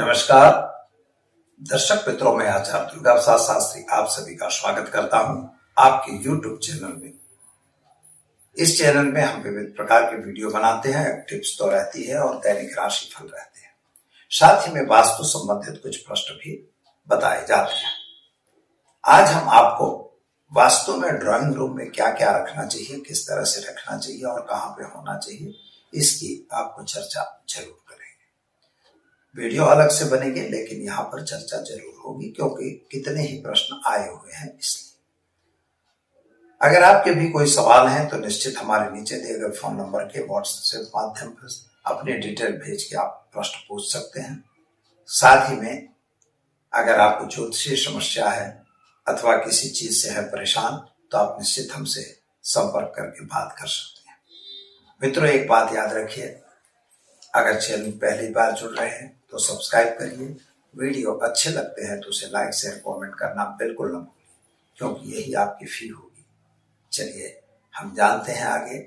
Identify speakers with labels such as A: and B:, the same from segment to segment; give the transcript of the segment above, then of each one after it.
A: नमस्कार दर्शक मित्रों, मैं आचार्य दुर्गा प्रसाद शास्त्री आप सभी का स्वागत करता हूं आपके YouTube चैनल में। इस चैनल में हम विविध प्रकार के वीडियो बनाते हैं, टिप्स तो रहती है और दैनिक राशि फल रहते हैं। साथ ही में वास्तु संबंधित कुछ प्रश्न भी बताए जाते हैं। आज हम आपको वास्तु में ड्राइंग रूम में क्या क्या रखना चाहिए, किस तरह से रखना चाहिए और कहाँ पे होना चाहिए, इसकी आपको चर्चा जरूर करेंगे। वीडियो अलग से बनेगी लेकिन यहाँ पर चर्चा जरूर होगी, क्योंकि कितने ही प्रश्न आए हुए हैं इसलिए। अगर आपके भी कोई सवाल हैं तो निश्चित हमारे नीचे दिए गए फोन नंबर के व्हाट्सएप माध्यम पर अपने डिटेल भेज के आप प्रश्न पूछ सकते हैं। साथ ही में अगर आपको ज्योतिषीय समस्या है अथवा किसी चीज से है परेशान, तो आप निश्चित हमसे संपर्क करके बात कर सकते हैं। मित्रों, एक बात याद रखिए, अगर चैनल पहली बार जुड़ रहे हैं तो सब्सक्राइब करिए। वीडियो अच्छे लगते हैं तो उसे लाइक शेयर कमेंट करना बिल्कुल न भूलिए, क्योंकि यही आपकी फी होगी। चलिए हम जानते हैं आगे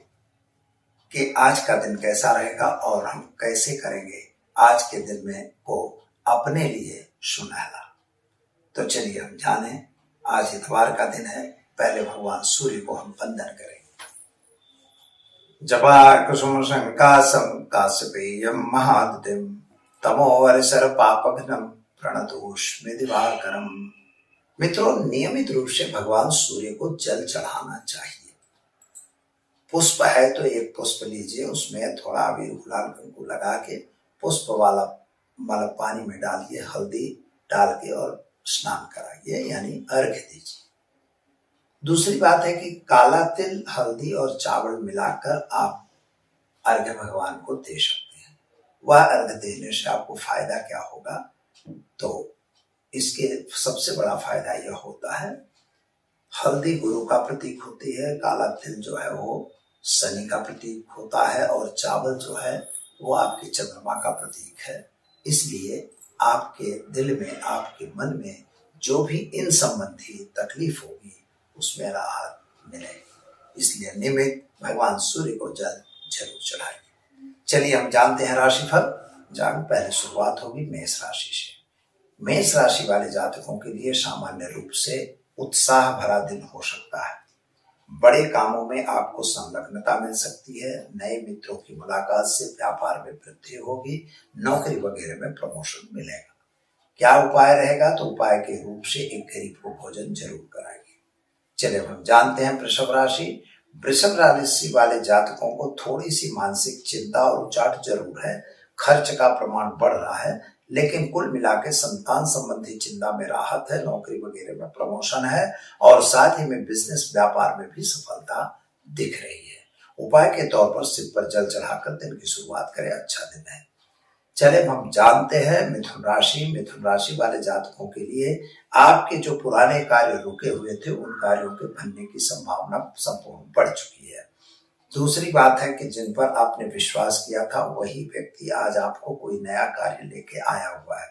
A: कि आज का दिन कैसा रहेगा और हम कैसे करेंगे आज के दिन में को अपने लिए सुनहरा। तो चलिए हम जाने। आज इतवार का दिन है। पहले भगवान सूर्य को हम वंदन करेंगे। जपा कुसुम संकासम काश्यपेयम महादित्यम तमोवर्षर पापघ्नम प्रणतोष्मि दिवाकरम। मित्रों, नियमित रूप से भगवान सूर्य को जल चढ़ाना चाहिए। पुष्प है तो एक पुष्प लीजिए, उसमें थोड़ा अबीर गुलाल कुंकू लगा के पुष्प वाला मतलब पानी में डालिए, हल्दी डाल के और स्नान कराइए, यानी अर्घ्य दीजिए। दूसरी बात है कि काला तिल, हल्दी और चावल मिलाकर आप अर्घ्य भगवान को दे सकते हैं। वह अर्घ्य देने से आपको फायदा क्या होगा, तो इसके सबसे बड़ा फायदा यह होता है, हल्दी गुरु का प्रतीक होती है, काला तिल जो है वो शनि का प्रतीक होता है और चावल जो है वो आपके चंद्रमा का प्रतीक है। इसलिए आपके दिल में, आपके मन में जो भी इन संबंधी तकलीफ होगी उसमें राहत मिलेगी। इसलिए नियमित भगवान सूर्य को जल जरूर चढ़ाइए। चलिए हम जानते हैं राशिफल। पहले शुरुआत होगी मेष राशि से। मेष राशि वाले जातकों के लिए सामान्य रूप से उत्साह भरा दिन हो सकता है। बड़े कामों में आपको संलग्नता मिल सकती है। नए मित्रों की मुलाकात से व्यापार में वृद्धि होगी। नौकरी वगैरह में प्रमोशन मिलेगा। क्या उपाय रहेगा, तो उपाय के रूप से एक गरीब को भोजन जरूर कराइए। चलिए हम जानते हैं वृषभ राशि। वृषभ राशि वाले जातकों को थोड़ी सी मानसिक चिंता और उचाट जरूर है। खर्च का प्रमाण बढ़ रहा है, लेकिन कुल मिला के संतान संबंधी चिंता में राहत है। नौकरी वगैरह में प्रमोशन है और साथ ही में बिजनेस व्यापार में भी सफलता दिख रही है। उपाय के तौर पर सिर पर जल चढ़ाकर दिन की शुरुआत करें, अच्छा दिन है। चले हम जानते हैं मिथुन राशि। मिथुन राशि वाले जातकों के लिए आपके जो पुराने कार्य रुके हुए थे, उन कार्यों के बनने की संभावना संपूर्ण बढ़ चुकी है। दूसरी बात है कि जिन पर आपने विश्वास किया था वही व्यक्ति आज आपको कोई नया कार्य लेके आया हुआ है।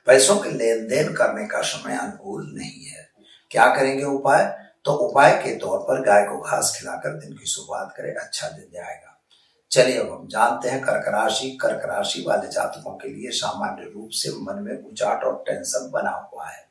A: पैसों के लेन देन करने का समय अनुकूल नहीं है। क्या करेंगे उपाय, तो उपाय के तौर पर गाय को घास खिलाकर दिन की शुरुआत करें, अच्छा दिन जाएगा। चलिए अब हम जानते हैं कर्क राशि। कर्क राशि वाले जातकों के लिए सामान्य रूप से मन में उचाट और टेंशन बना हुआ है।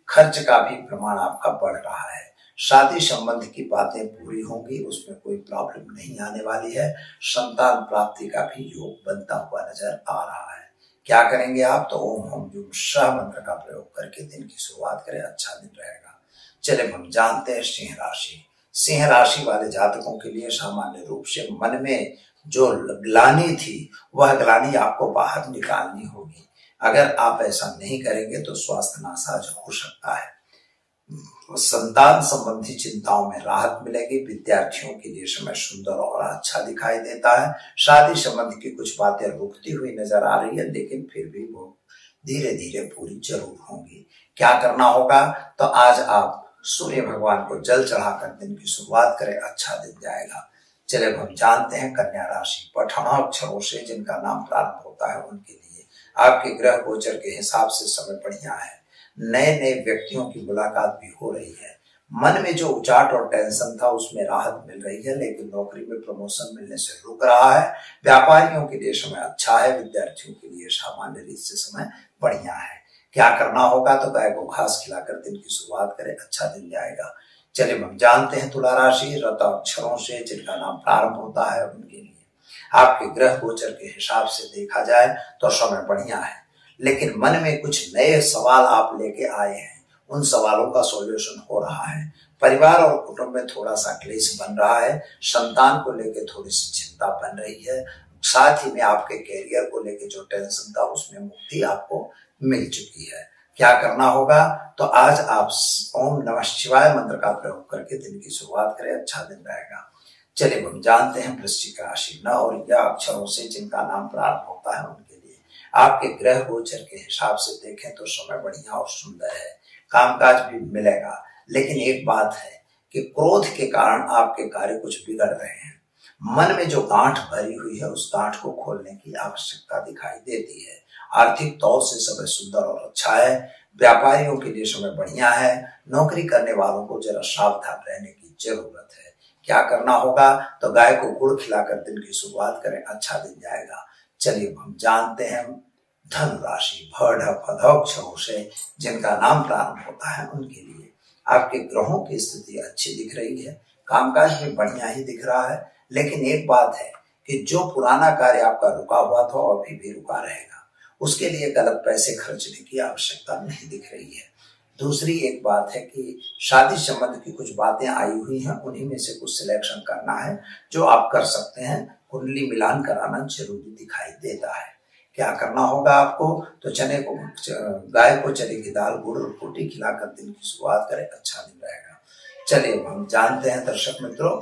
A: खर्च का भी प्रमाण आपका बढ़ रहा है। शादी संबंध की बातें पूरी होंगी, उसमें कोई प्रॉब्लम नहीं आने वाली है। संतान प्राप्ति का भी योग बनता हुआ नजर आ रहा है। क्या करेंगे आप, तो ओम हम जुम शाह मंत्र का प्रयोग करके दिन की शुरुआत करें, अच्छा दिन रहेगा। चलिए हम जानते हैं सिंह राशि। सिंह राशि वाले जातकों के लिए सामान्य रूप से मन में जो ग्लानि थी वह ग्लानि आपको बाहर निकालनी होगी। अगर आप ऐसा नहीं करेंगे तो स्वास्थ्य नासाज हो सकता है। संतान संबंधी चिंताओं में राहत मिलेगी। विद्यार्थियों के लिए समय सुंदर और अच्छा दिखाई देता है। शादी संबंधी की कुछ बातें रुकती हुई नजर आ रही है, लेकिन फिर भी वो धीरे धीरे पूरी जरूर होंगी। क्या करना होगा, तो आज आप सूर्य भगवान को जल चढ़ाकर दिन की शुरुआत करें, अच्छा दिन जाएगा। चले हम जानते हैं कन्या राशि। पठाणाक्षरों से जिनका नाम प्रारंभ होता है उनके लिए आपके ग्रह गोचर के हिसाब से समय बढ़िया है। नए नए व्यक्तियों की मुलाकात भी हो रही है। मन में जो उचाट और टेंशन था उसमें राहत मिल रही है, लेकिन नौकरी में प्रमोशन मिलने से रुक रहा है। व्यापारियों के लिए समय अच्छा है, विद्यार्थियों के लिए सामान्य रीत से समय बढ़िया है। क्या करना होगा? तो गाय को घास खिलाकर दिन की शुरुआत करें, अच्छा दिन जाएगा। चलिए हम जानते हैं तुला राशि रत अक्षरों से जिनका नाम प्रारंभ होता है उनके लिए आपके ग्रह गोचर के हिसाब से देखा जाए तो समय बढ़िया है, लेकिन मन में कुछ नए सवाल आप लेके आए हैं, उन सवालों का सॉल्यूशन हो रहा है। परिवार और कुटुंब में थोड़ा सा क्लेश बन रहा है, संतान को लेकर थोड़ी सी चिंता बन रही है, साथ ही में आपके कैरियर को लेकर जो टेंशन था उसमें मुक्ति आपको मिल चुकी है। क्या करना होगा? तो आज आप ओम नमः शिवाय मंत्र का प्रयोग करके दिन की शुरुआत करें, अच्छा दिन रहेगा। चलिए हम जानते हैं वृश्चिक राशि न और या अक्षरों से जिनका नाम प्रारंभ होता है उनके लिए आपके ग्रह गोचर के हिसाब से देखें तो समय बढ़िया और सुंदर है, कामकाज भी मिलेगा, लेकिन एक बात है कि क्रोध के कारण आपके कार्य कुछ बिगड़ रहे हैं। मन में जो गांठ भरी हुई है उस गांठ को खोलने की आवश्यकता दिखाई देती है। आर्थिक तौर से समय सुंदर और अच्छा है, व्यापारियों के लिए समय बढ़िया है, नौकरी करने वालों को जरा सावधान रहने की जरूरत है। क्या करना होगा? तो गाय को गुड़ खिलाकर दिन की शुरुआत करें, अच्छा दिन जाएगा। चलिए हम जानते हैं धनु राशि भक्षणों से जिनका नाम प्रारंभ होता है उनके लिए आपके ग्रहों की स्थिति अच्छी दिख रही है, कामकाज भी बढ़िया ही दिख रहा है, लेकिन एक बात है कि जो पुराना कार्य आपका रुका हुआ था और अभी भी रुका रहेगा, उसके लिए गलत पैसे खर्चने की आवश्यकता नहीं दिख रही है। दूसरी एक बात है कि शादी संबंध की कुछ बातें आई हुई हैं, उन्हीं में से कुछ सिलेक्शन करना है जो आप कर सकते हैं। कुंडली मिलान कराना जरूरी दिखाई देता है। क्या करना होगा आपको? तो गाय को चने की दाल गुड़ और रोटी खिलाकर दिन की शुरुआत करें, अच्छा दिन रहेगा। चलिए हम जानते हैं दर्शक मित्रों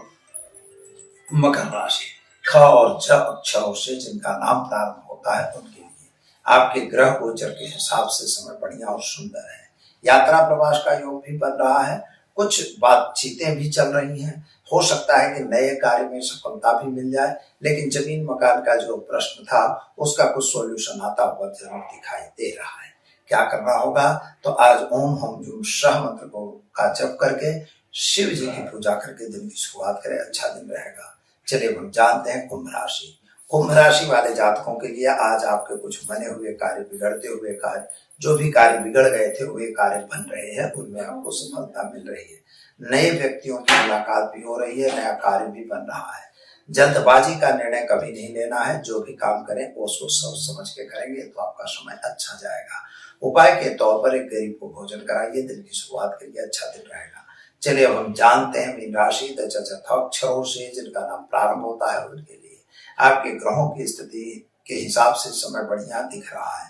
A: मकर राशि ख और ज अक्षरों से जिनका नाम प्रारंभ होता है उनके लिए आपके ग्रह गोचर के हिसाब से समय बढ़िया और सुंदर है। यात्रा प्रवास का योग भी बन रहा है, कुछ बातचीतें भी चल रही हैं, हो सकता है कि नए कार्य में सफलता भी मिल जाए, लेकिन जमीन मकान का जो प्रश्न था उसका कुछ सॉल्यूशन आता हुआ जरूर दिखाई दे रहा है। क्या करना होगा? तो आज ओम हम जूम सह मंत्र को का जप करके शिव जी की पूजा करके दिन की शुरुआत करें, अच्छा दिन रहेगा। चलिए हम जानते हैं कुंभ राशि। कुंभ राशि वाले जातकों के लिए आज आपके कुछ बने हुए कार्य, बिगड़ते हुए कार्य, जो भी कार्य बिगड़ गए थे वे कार्य बन रहे हैं, उनमें आपको सफलता मिल रही है। नए व्यक्तियों की मुलाकात भी हो रही है, नया कार्य भी बन रहा है। जल्दबाजी का निर्णय कभी नहीं लेना है, जो भी काम करें वो सोच समझ के करेंगे तो आपका समय अच्छा जाएगा। उपाय के तौर पर एक गरीब को भोजन कराइए, दिन की शुरुआत करिए, अच्छा दिन रहेगा। चलिए अब हम जानते हैं मीन राशि अक्षरों से जिनका नाम प्रारंभ होता है उनके लिए आपके ग्रहों की स्थिति के हिसाब से समय बढ़िया दिख रहा है।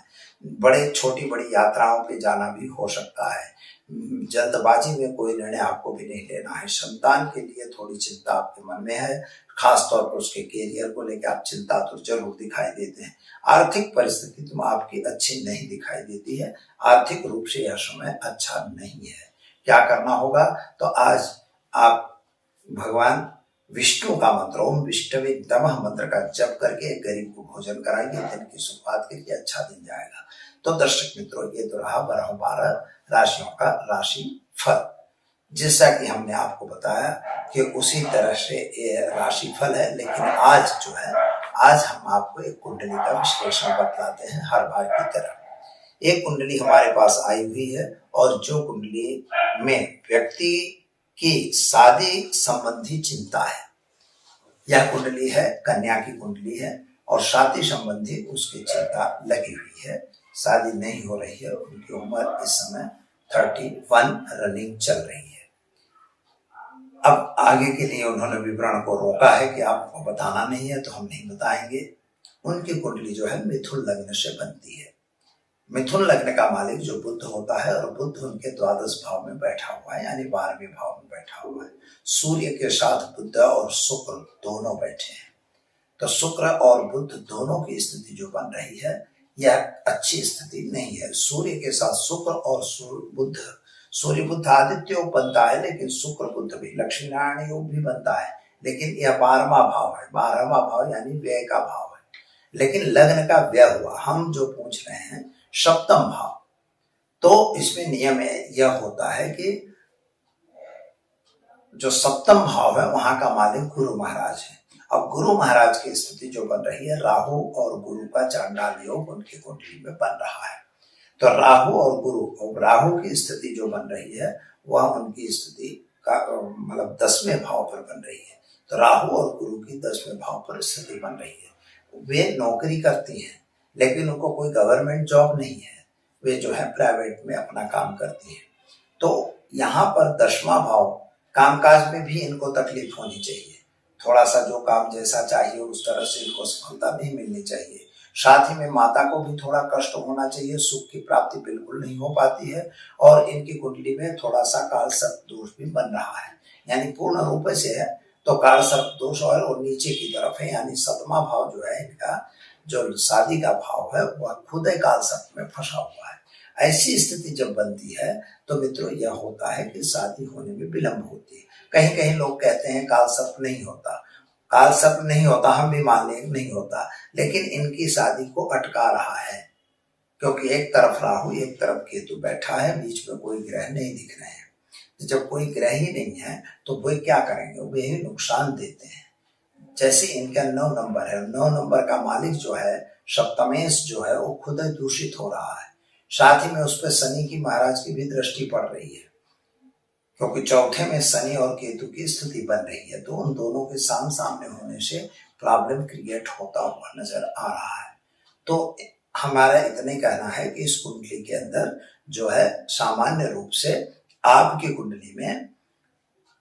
A: बड़े छोटी बड़ी यात्राओं पे जाना भी हो सकता है। जल्दबाजी में कोई निर्णय आपको भी नहीं लेना है। संतान के लिए थोड़ी चिंता आपके मन में है, खासतौर पर उसके कैरियर को लेकर आप चिंता तो जरूर दिखाई देते हैं। आर्थिक परिस्थिति तुम आपकी अच्छी नहीं दिखाई देती है, आर्थिक रूप से यह समय अच्छा नहीं है। क्या करना होगा? तो आज आप भगवान विष्णु का मंत्र ओम विष्णवे नमः मंत्र का जप करके गरीब को भोजन कराइए, दिन की शुरुआत के लिए अच्छा दिन जाएगा। तो दर्शक मित्रों ये तो रहा 12 राशियों का राशि फल, जैसा कि हमने आपको बताया कि उसी तरह से ये राशि फल है, लेकिन आज जो है आज हम आपको एक कुंडली का विश्लेषण बतलाते हैं हर बार की तरह। एक कुंडली हमारे पास आई हुई है और जो कुंडली में व्यक्ति की शादी संबंधी चिंता है, यह कुंडली है कन्या की कुंडली है और शादी संबंधी उसकी चिंता लगी हुई है, शादी नहीं हो रही है, उनकी उम्र इस समय 31 रनिंग चल रही है। अब आगे के लिए उन्होंने विवरण को रोका है कि आपको बताना नहीं है तो हम नहीं बताएंगे। उनकी कुंडली जो है मिथुन लग्न से बनती है। मिथुन लग्न का मालिक जो बुध होता है और बुध उनके द्वादश भाव में बैठा हुआ है, यानी 12वें भाव में बैठा हुआ है। सूर्य के साथ बुध और शुक्र दोनों बैठे हैं, तो शुक्र और बुध दोनों की स्थिति जो बन रही है यह अच्छी स्थिति नहीं है। सूर्य के साथ शुक्र और सूर्य बुध आदित्य योग बनता है, लेकिन शुक्र बुध भी लक्ष्मी नारायण योग भी बनता है, लेकिन यह 12वां भाव है। 12वां भाव यानी व्यय का भाव है, लेकिन लग्न का व्यय हुआ। हम जो पूछ रहे हैं सप्तम भाव, तो इसमें नियम यह होता है कि जो सप्तम भाव है वहां का मालिक गुरु महाराज है। अब गुरु महाराज की स्थिति जो बन रही है, राहु और गुरु का चांडाल योग उनकी कुंडली में बन रहा है। तो राहु और गुरु, और राहु की स्थिति जो बन रही है वह उनकी स्थिति का मतलब 10वें भाव पर बन रही है। तो राहु और गुरु की 10वें भाव पर स्थिति बन रही है। वे नौकरी करती हैं लेकिन उनको कोई गवर्नमेंट जॉब नहीं है, वे जो है प्राइवेट में अपना काम करती हैं। तो यहाँ पर 10वां भाव, कामकाज में भी इनको तकलीफ होनी चाहिए, थोड़ा सा जो काम जैसा चाहिए उस तरह से इनको सफलता नहीं मिलनी चाहिए। साथ ही में माता को भी थोड़ा कष्ट होना चाहिए, सुख की प्राप्ति बिल्कुल नहीं हो पाती है। और इनकी कुंडली में थोड़ा सा काल सर्प दोष भी बन रहा है, यानी पूर्ण रूप से है तो काल सर्प दोष और नीचे की तरफ है, यानी 7वां भाव जो है इनका, जो शादी का भाव है, वह खुद काल सर्प में फंसा हुआ है। ऐसी स्थिति जब बनती है तो मित्रों यह होता है कि शादी होने में विलंब होती है। कहीं कहीं लोग कहते हैं काल सर्प नहीं होता, काल सर्प नहीं होता, हम भी मान लें नहीं होता, लेकिन इनकी शादी को अटका रहा है, क्योंकि एक तरफ राहु एक तरफ केतु बैठा है, बीच में कोई ग्रह नहीं दिख रहे हैं। जब कोई ग्रह ही नहीं है तो वे क्या करेंगे, वे ही नुकसान देते हैं। जैसे इनका 9 नंबर है, 9 नंबर का मालिक जो है सप्तमेश जो है वो खुद दूषित हो रहा है। साथ ही में उस पर शनि की महाराज की भी दृष्टि पड़ रही है, क्योंकि चौथे में शनि और केतु की स्थिति बन रही है। तो उन दोनों के सामने होने से प्रॉब्लम क्रिएट होता हुआ नजर आ रहा है। तो हमारा इतना कहना है कि इस कुंडली के अंदर जो है सामान्य रूप से आपकी कुंडली में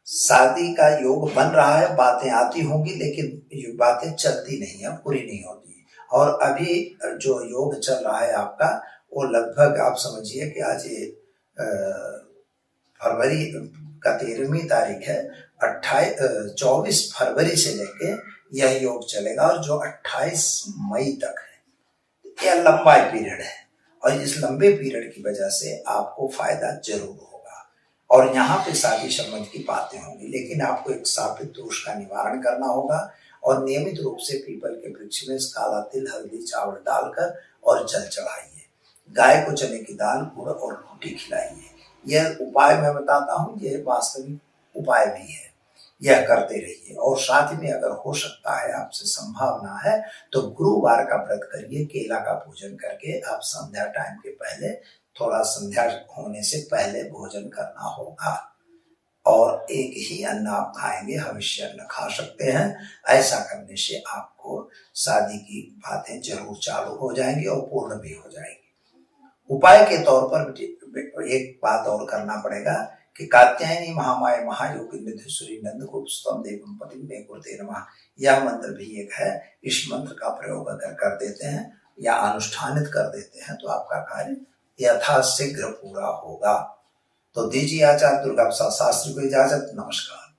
A: शादी का योग बन रहा है, बातें आती होंगी लेकिन ये बातें चलती नहीं है, पूरी नहीं होती। और अभी जो योग चल रहा है आपका, वो लगभग आप समझिए कि आज ये फरवरी का 13वीं तारीख है, 24 फरवरी से लेके यह योग चलेगा और जो 28 मई तक है। यह लंबा पीरियड है और इस लंबे पीरियड की वजह से आपको फायदा जरूर होगा और यहाँ पे शादी संबंध की बातें होंगी, लेकिन आपको एक शापित दोष का निवारण करना होगा और नियमित रूप से पीपल के वृक्ष में काला तिल, हल्दी, चावल डालकर और जल चढ़ाइए। गाय को चने की दाल, गुड़ और रोटी खिलाइए। यह उपाय मैं बताता हूँ, यह वास्तविक उपाय भी है, यह करते रहिए। और साथ में अगर हो सकता है, आपसे संभावना है, तो गुरुवार का व्रत करिए, केला का पूजन करके आप संध्या टाइम के पहले, थोड़ा संध्या होने से पहले भोजन करना होगा और एक ही अन्न आप खाएंगे, हविष्य अन्न खा सकते हैं। ऐसा करने से आपको शादी की बातें जरूर चालू हो जाएंगी और पूर्ण भी हो जाएंगी। उपाय के तौर पर एक बात और करना पड़ेगा कि कात्यायनी महामाया महायोगी निधिश्वरी नंद गोपस्तम देवम पतिम मे गुरुते नमः, यह मंत्र भी एक है। इस मंत्र का प्रयोग अगर कर देते हैं या अनुष्ठानित कर देते हैं तो आपका कार्य यथाशीघ्र पूरा होगा। तो दीजिए आचार्य दुर्गा प्रसाद शास्त्री को इजाजत। नमस्कार।